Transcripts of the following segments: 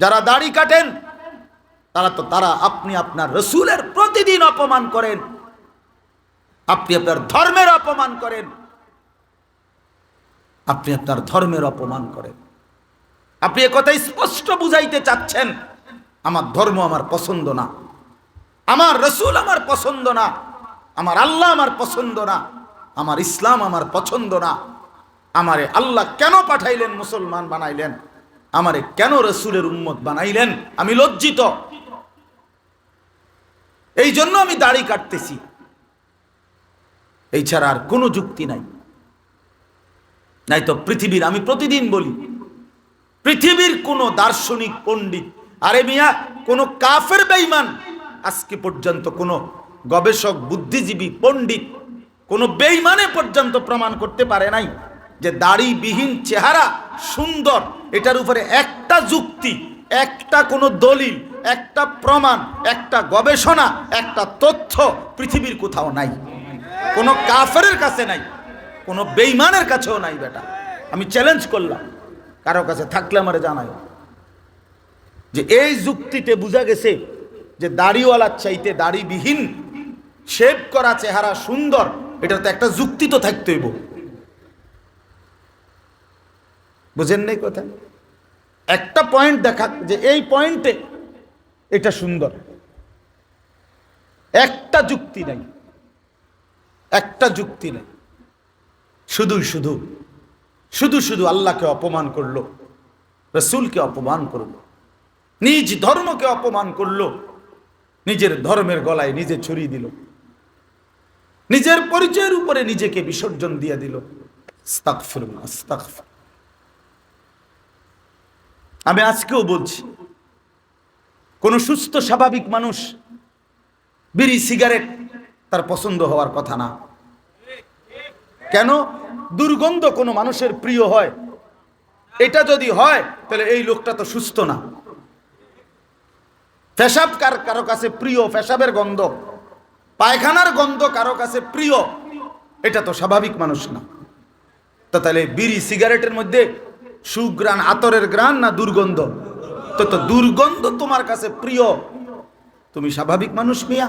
যারা দাড়ি কাটেন তারা আপনি আপনার রসুলের প্রতিদিন অপমান করেন, আপনি আপনার ধর্মের অপমান করেন, আপনি আপনার ধর্মের অপমান করেন। আপনি একথা স্পষ্ট বুঝাইতে চাচ্ছেন আমার ধর্ম আমার পছন্দ না, আমার রসুল আমার পছন্দ না, আমার আল্লাহ আমার পছন্দ না, আমার ইসলাম আমার পছন্দ না। আমারে আল্লাহ কেন পাঠাইলেন, মুসলমান বানাইলেন, আমারে কেন রসুলের উম্মত বানাইলেন? আমি লজ্জিত, এই জন্য আমি দাড়ি কাটতেছি। এই ছাড়া আর কোনো যুক্তি নাই। নাই তো পৃথিবীর, আমি প্রতিদিন বলি, পৃথিবীর কোন দার্শনিক পণ্ডিত, আরে মিয়া কোন কাফের বেঈমান, আজকে পর্যন্ত কোন গবেষক বুদ্ধিজীবী পণ্ডিত কোন বেঈমানে পর্যন্ত প্রমাণ করতে পারে নাই যে দাড়িবিহীন চেহারা সুন্দর। এটার উপরে একটা যুক্তি, একটা কোনো দলিল, একটা প্রমাণ, একটা গবেষণা, একটা তথ্য পৃথিবীর কোথাও নাই, কোন কাফেরের কাছে নাই, কোন বেঈমানের কাছেও নাই। বেটা আমি চ্যালেঞ্জ করলাম, কারো কাছে থাকলে আমারে জানাই যে এই যুক্তিতে বোঝা গেছে যে দাড়িওয়ালার চাইতে দাড়িবিহীন শেভ করা চেহারা সুন্দর। এটা তো একটা যুক্তি তো থাকতে হইব, বুঝেন নাই কথা? একটা পয়েন্ট দেখা যে এই পয়েন্টে এটা সুন্দর, একটা যুক্তি নাই, একটা যুক্তি নেই। শুধু শুধু শুধু শুধু আল্লাহকে অপমান করলো, রসুলকে অপমান করলো, নিজ ধর্মকে অপমান করলো, নিজের ধর্মের গলায় নিজে ছুরি দিল, নিজের পরিচয়ের উপরে নিজেকে বিসর্জন দিয়ে দিল। আস্তাগফিরুল্লাহ, আস্তাগফির। আমি আজকেও বলছি, কোন সুস্থ স্বাভাবিক মানুষ বিড়ি সিগারেট তার পছন্দ হওয়ার কথা না। কেন? দুর্গন্ধ কোনো মানুষের প্রিয় হয়? এটা যদি হয় তাহলে এই লোকটা তো সুস্থ না। পেশাব কারো কাছে প্রিয়, পেশাবের গন্ধ, পায়খানার গন্ধ কারো কাছে প্রিয়, এটা তো স্বাভাবিক মানুষ না। তো তাহলে বিড়ি সিগারেটের মধ্যে সুগ্রাণ, আতরের গ্রাণ না দুর্গন্ধ? তো দুর্গন্ধ তোমার কাছে প্রিয়, তুমি স্বাভাবিক মানুষ মিয়া?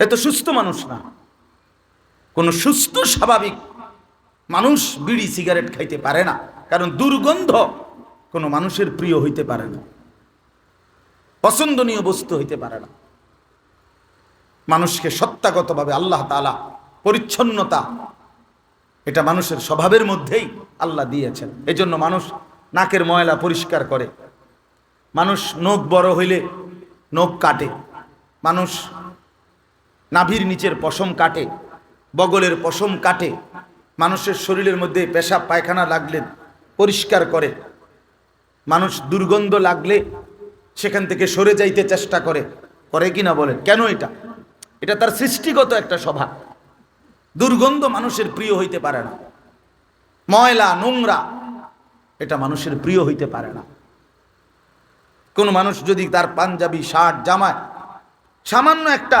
এ তো সুস্থ মানুষ না। কোন সুস্থ স্বাভাবিক মানুষ বিড়ি সিগারেট খাইতে পারে না, কারণ দুর্গন্ধ কোনো মানুষের প্রিয় হইতে পারে না, পছন্দনীয় বস্তু হইতে পারে না। মানুষকে সত্তাগতভাবে আল্লাহ তাআলা পরিচ্ছন্নতা, এটা মানুষের স্বভাবের মধ্যেই আল্লাহ দিয়েছেন। এই জন্য মানুষ নাকের ময়লা পরিষ্কার করে, মানুষ নখ বড় হইলে নখ কাটে, মানুষ নাভির নিচের পশম কাটে, বগলের পশম কাটে, মানুষের শরীরের মধ্যে পেশাব পায়খানা লাগলে পরিষ্কার করে, মানুষ দুর্গন্ধ লাগলে সেখান থেকে সরে যাইতে চেষ্টা করে, করে কিনা বলেন? কেন? এটা তার সৃষ্টিগত একটা স্বভাব। দুর্গন্ধ মানুষের প্রিয় হইতে পারে না, ময়লা নোংরা এটা মানুষের প্রিয় হইতে পারে না। কোন মানুষ যদি তার পাঞ্জাবি শার্ট জামায় সামান্য একটা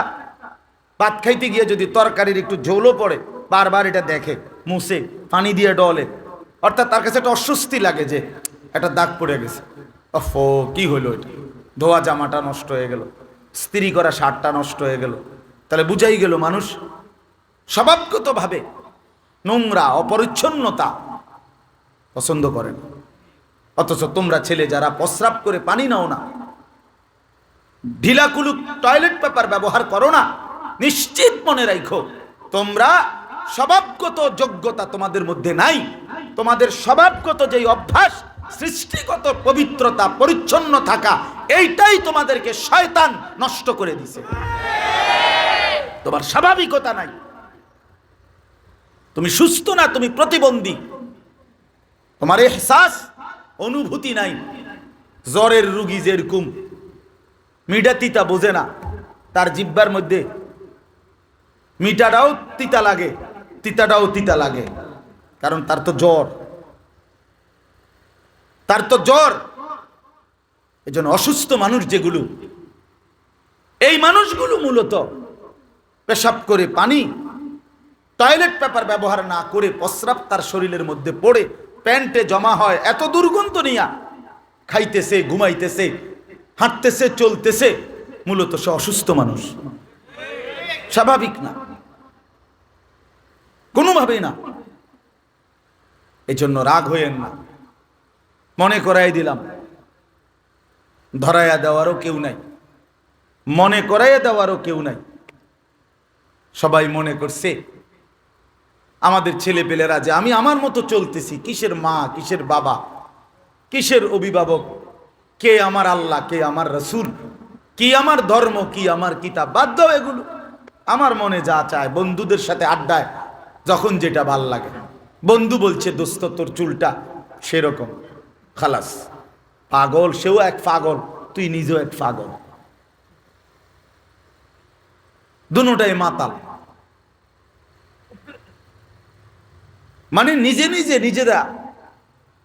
ভাত খাইতে গিয়ে যদি তরকারির একটু ঝোলও পড়ে, বারবার এটা দেখে, মুছে, পানি দিয়ে ডলে, অর্থাৎ তার কাছে একটা অস্বস্তি লাগে যে একটা দাগ পড়ে গেছে, ওফো কি হইলো, এটা ধোয়া জামাটা নষ্ট হয়ে গেল, ইস্ত্রি করা শার্টটা নষ্ট হয়ে গেল। তাহলে বুঝাই গেল মানুষ স্বভাবগতভাবে নোংরা, অপরিচ্ছন্নতা পছন্দ করে না। অথচ তোমরা ছেলে যারা প্রস্রাব করে পানি নাও না, ঢিলাকুলুক টয়লেট পেপার ব্যবহার করো না, নিশ্চিত মনে রাখো তোমরা স্বভাবগত যোগ্যতা তোমাদের মধ্যে নাই। তোমাদের স্বভাবগত যেই অভ্যাস, সৃষ্টিগত পবিত্রতা, পরিচ্ছন্ন থাকা, এইটাই তোমাদেরকে শয়তান নষ্ট করে দিছে। তোমার স্বাভাবিকতা নাই, তুমি সুস্থ না, তুমি প্রতিবন্ধী, তোমার এহসাস, অনুভূতি নাই। জ্বরের রুগী যেরকম মিঠা তিতা বোঝে না, তার জিহ্বার মধ্যে মিঠাটাও তিতা লাগে, তিতাটাও তিতা লাগে, কারণ তার তো জ্বর, তার তো জ্বর। এই জন্য অসুস্থ মানুষ যেগুলো, এই মানুষগুলো মূলত পেশাব করে পানি, টয়লেট পেপার ব্যবহার না করে প্রস্রাব তার শরীরের মধ্যে পড়ে প্যান্টে জমা হয়, এত দুর্গন্ধ নিয়া খাইতেছে, ঘুমাইতেছে, হাঁটতেছে, চলতেছে, মূলত সে অসুস্থ মানুষ, স্বাভাবিক না, কোনোভাবেই না। এই জন্য রাগ হইয়েন না, মনে করাই দিলাম, ধরাইয়া দেওয়ারও কেউ নাই, মনে করাইয়া দেওয়ারও কেউ নাই। সবাই মনে করছে আমাদের ছেলেপেলেরা যে আমি আমার মতো চলতেছি, কিসের মা, কিসের বাবা, কিসের অভিভাবক, কে আমার আল্লাহ, কে আমার রসুল, কি আমার ধর্ম, কি আমার কিতাব, বাদ দাও এগুলো। আমার মনে যা চায়, বন্ধুদের সাথে আড্ডায় যখন যেটা ভাল লাগে, বন্ধু বলছে দোস্ত তোর চুলটা সেরকম, খালাস। পাগল, সেও এক পাগল, তুই নিজেও এক পাগল, দুটাই মাতাল। মানে নিজে নিজে নিজেরা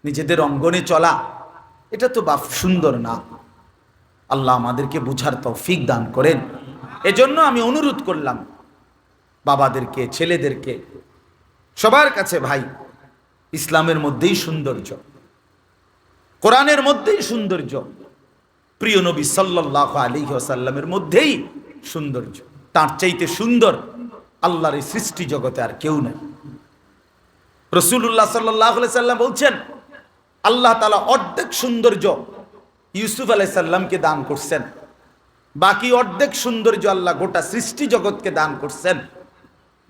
নিজেদের অঙ্গনে চলা, এটা তো বাপ সুন্দর না। আল্লাহ আমাদেরকে বুঝার তৌফিক দান করেন। এজন্য আমি অনুরোধ করলাম বাবাদেরকে, ছেলেদেরকে, সবার কাছে, ভাই, ইসলামের মধ্যেই সৌন্দর্য, কোরআনের মধ্যেই সৌন্দর্য, প্রিয় নবী সাল্লাল্লাহু আলাইহি ওয়াসাল্লামের মধ্যেই সৌন্দর্য। তার চাইতে সুন্দর আল্লাহর এই সৃষ্টি জগতে আর কেউ নেই। রাসূলুল্লাহ সাল্লাল্লাহু আলাইহি সাল্লাম বলছেন, আল্লাহ তাআলা অর্ধেক সৌন্দর্য ইউসুফ আলাইহিস সালামকে দান করছেন, বাকি অর্ধেক সৌন্দর্য আল্লাহ গোটা সৃষ্টি জগৎকে দান করছেন।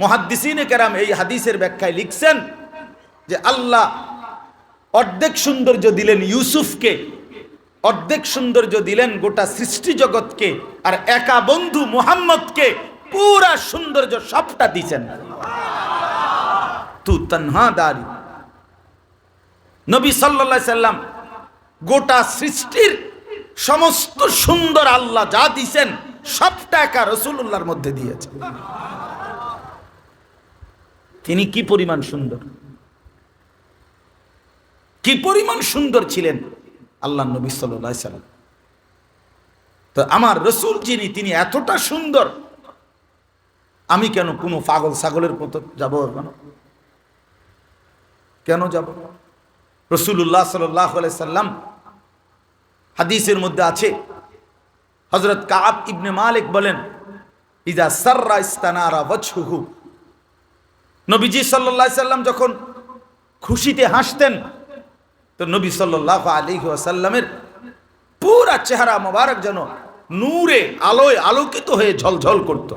মুহাদ্দিসিনে কেরাম এই হাদিসের ব্যাখ্যায় লিখছেন যে আল্লাহ অর্ধেক সৌন্দর্য দিলেন ইউসুফকে, অর্ধেক সৌন্দর্য দিলেন গোটা সৃষ্টি জগৎকে, আর একা বন্ধু মুহাম্মদকে পুরা সৌন্দর্য সবটা দিয়েছেন। তু তনহা দারি, নবী সাল্লাল্লাহু আলাইহি সাল্লাম গোটা সৃষ্টির সমস্ত সুন্দর আল্লাহ যা দিয়েছেন সবটা একা রাসূলুল্লাহর মধ্যে দিয়েছেন। তিনি কি পরিমাণ সুন্দর, কি পরিমাণ সুন্দর ছিলেন আল্লাহ নবী সাল্লাল্লাহু আলাইহি সাল্লাম। তো আমার রসুল যিনি, তিনি এতটা সুন্দর, আমি কেন কোনো পাগল ছাগলের মতো যাব? কেন যাব? রাসূলুল্লাহ সাল্লাল্লাহু আলাইহি সাল্লাম হাদিসের মধ্যে আছে, হযরত কাব ইবনে মালিক বলেন, ইজা সাররা ইস্তানারা ওয়াজহুহু, নবীজি সাল্লাল্লাহু আলাইহি সাল্লাম যখন খুশিতে হাসতেন তো নবী সাল্লাল্লাহু আলাইহি ওয়াসাল্লামের পুরা চেহারা মোবারক যেন নূরে, আলোয় আলোকিত হয়ে ঝলঝল করত,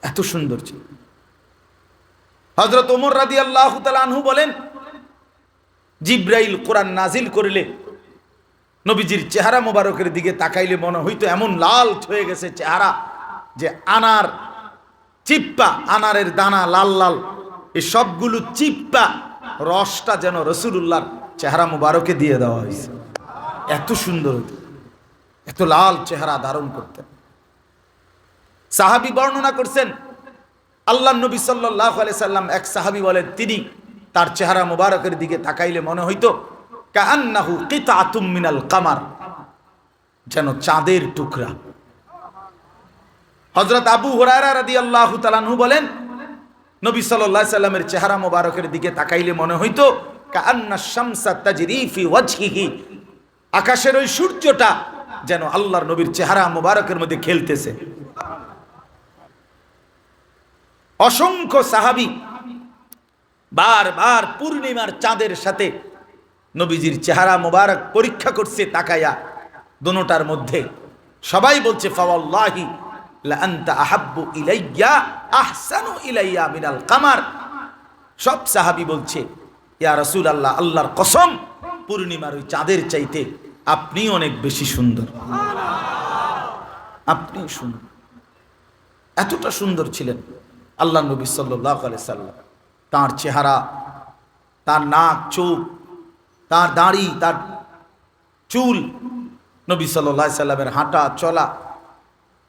এত সুন্দর ছিল। হযরত ওমর রাদিয়াল্লাহু তাআলা আনহু বলেন, জিবরাইল কোরআন নাজিল করলে নবীজির চেহারা মোবারকের দিকে তাকাইলে মনে হইতো এমন লাল হয়ে গেছে চেহারা, যে আনার চিপ্পা, আনারের দানা লাল লাল, এই সবগুলো চিপ্পা রসটা যেন রাসূলুল্লাহর চেহারা মোবারকে দিয়ে দেওয়া হয়েছে, এত সুন্দর হতো, এত লাল চেহারা ধারণ করতেন। সাহাবী বর্ণনা করছেন, আল্লাহর নবী সাল্লাল্লাহু আলাইহি সাল্লাম, এক সাহাবী বলেন, তিনি তার চেহারা মোবারকের দিকে তাকাইলে মনে হইতো কাআন্নাহু কিতাতুম মিনাল কামার, যেন চাঁদের টুকরা। হযরত আবু হুরায়রা রাদিয়াল্লাহু তাআলা আনহু বলেন, নবী সাল্লাল্লাহু আলাইহি সাল্লামের চেহারা মোবারকের দিকে তাকাইলে মনে হইতো কাআন্নাশ শামসা তাজরি ফি ওয়াজহিহি, আকাশের ওই সূর্যটা যেন আল্লাহর নবীর চেহারা মোবারকের মধ্যে খেলতেছে। অসংখ্য সাহাবী বারবার পূর্ণিমার চাঁদের সাথে নবীজির চেহারা মোবারক পরীক্ষা করছে তাকায়া, দোনোটার মধ্যে সবাই বলছে ফাওয়াল্লাহি লা আনতা আহাব্বু ইলাইয়া আহসানু ইলাইয়া মিনাল কামার। সব সাহাবী বলছে, ইয়া রাসূলুল্লাহ, আল্লাহর কসম, পূর্ণিমার ওই চাঁদের চাইতে আপনি অনেক বেশি সুন্দর, আপনি সুন্দর। এতটা সুন্দর ছিলেন আল্লাহ নবী সাল্লাল্লাহু আলাইহি সাল্লাম। তার চেহারা, তার নাক, চোখ, তার দাড়ি, তার চুল, নবী সাল্লাল্লাহু আলাইহি সাল্লামের হাঁটা চলা,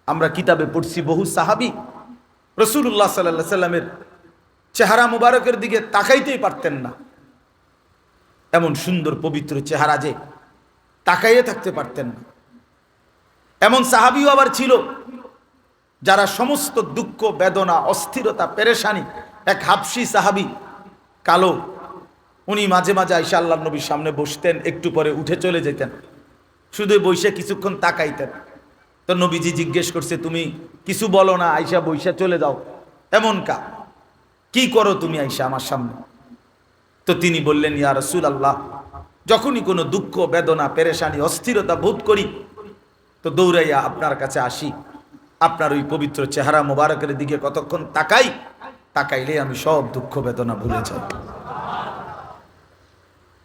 আমরা কিতাবে পড়ছি বহু সাহাবী রাসূলুল্লাহ সাল্লাল্লাহু আলাইহি সাল্লামের চেহারা মুবারকের দিকে তাকাইতেই পারতেন না, এমন সুন্দর পবিত্র চেহারা যে তাকাইয়ে থাকতে পারতেন না। এমন সাহাবীও আবার ছিল যারা সমস্ত দুঃখ, বেদনা, অস্থিরতা, পেরেশানি, এক হাবশী সাহাবী, কালো, উনি মাঝে মাঝে আয়েশা আল্লাহর নবীর সামনে বসতেন, একটু পরে উঠে চলে যেতেন, শুধু বইসা কিছুক্ষণ তাকাইতেন। তো নবীজি জিজ্ঞেস করছে, তুমি কিছু বলো না, আয়েশা বইসা চলে যাও, এমন কি করো তুমি আয়েশা আমার সামনে? তো তিনি বললেন, ইয়া রাসূলুল্লাহ, যখনই কোনো দুঃখ বেদনা পেরেশানি অস্থিরতা বোধ করি তো দৌড়াইয়া আপনার কাছে আসি, আপনার ওই পবিত্র চেহারা মোবারকের দিকে কতক্ষণ তাকাইলে আমি সব দুঃখ বেদনা ভুলে যাই,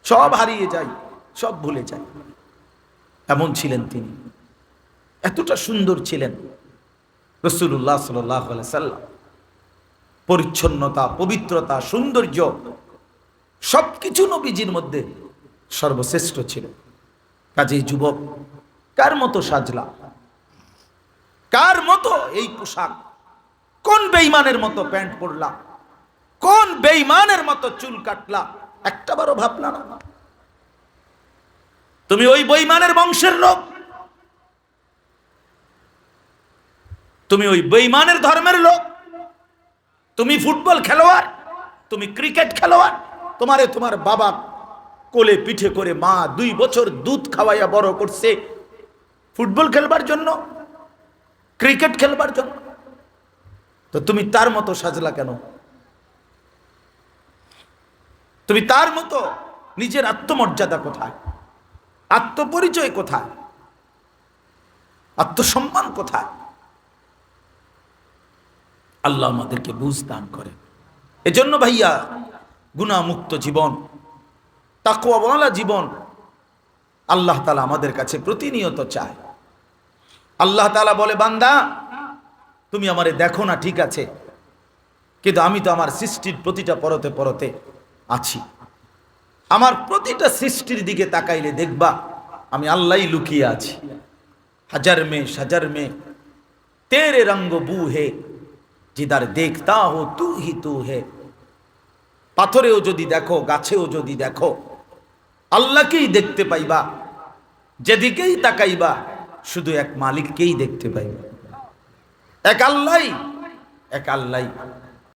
সব হারিয়ে যাই, সব ভুলে যাই। এমন ছিলেন তিনি, এতটা সুন্দর ছিলেন রাসূলুল্লাহ সাল্লাল্লাহু আলাইহি সাল্লাম। পরিচ্ছন্নতা, পবিত্রতা, সৌন্দর্য সবকিছু নবীজির মধ্যে সর্বশ্রেষ্ঠ ছিল। কাজেই যুবক, কার মতো সাজলা, কার মতো এই পোশাক, কোন বেঈমানের মতো প্যান্ট পরলা, কোন বেঈমানের মতো চুল কাটলা, একটাবারও ভাবলা না? তুমি ওই বেঈমানের বংশের লোক, তুমি ওই বেঈমানের ধর্মের লোক, তুমি ফুটবল খেলোয়াড়, তুমি ক্রিকেট খেলোয়াড়, তোমার বাবা কোলে পিঠে করে মা 2 বছর দুধ খাওয়াইয়া বড় করছে ফুটবল খেলবার জন্য, ক্রিকেট খেলবার জন্য। তো তুমি তার মতো সাজলা কেন? তুমি তার মতো, নিজের আত্মমর্যাদা কোথায়, আত্মপরিচয় কোথায়, আত্মসম্মান কোথায়? আল্লাহ আমাদেরকে বুঝ দান করে। এজন্য ভাইয়া, গুনাহমুক্ত জীবন, তাকওয়াওয়ালা জীবন আল্লাহ তাআলা আমাদের কাছে প্রতিনিয়ত চায়। আল্লাহ তাআলা বলে, বান্দা তুমি আমারে দেখো না ঠিক আছে, কিন্তু আমি তো আমার সৃষ্টির প্রতিটা পরতে পরতে আছি। আমার প্রতিটা সৃষ্টির দিকে তাকাইলে দেখবা আমি আল্লাহই লুকিয়ে আছি। হাজার মে তেরে রঙ্গ বু হে, जिधर देखता हो तू ही तू है। পাথরেও যদি দেখো, গাছেও যদি দেখো, আল্লাহকেই দেখতে পাইবা। যেদিকেই তাকাইবা শুধু এক মালিককেই দেখতে পাইবা। এক আল্লাহ।